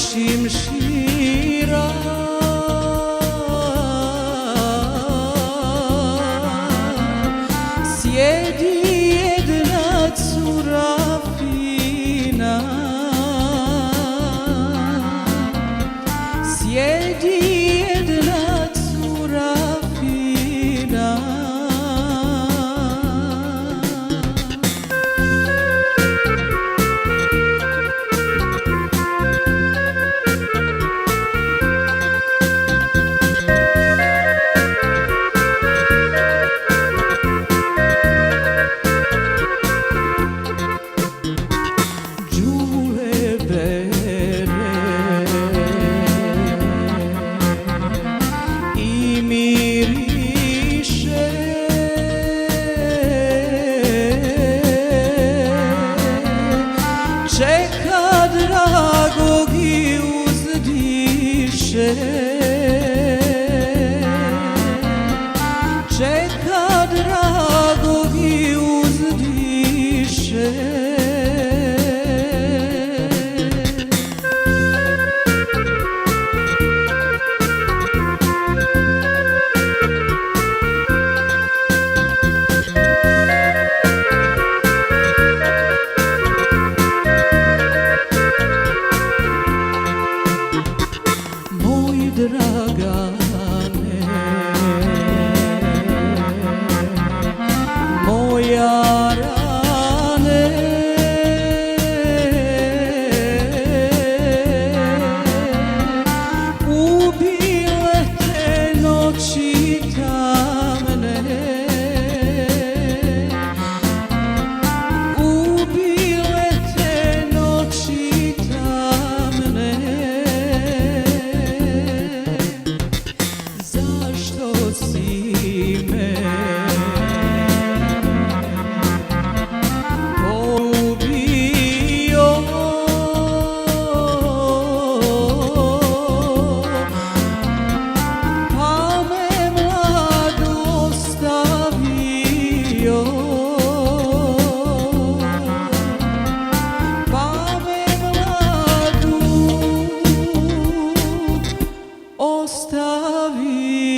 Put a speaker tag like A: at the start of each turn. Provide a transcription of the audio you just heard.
A: šimšira, sjedi jedna cura fina, sjedi jedna cura fina. Čeka dragog i uzdiše, čeka dragog i uzdiše. Dragane, moja rane, ubile te noći tamne, ubile te noći tamne. Zašto si me polubio, pa me mladu ostavio, pa me mladu ostavio.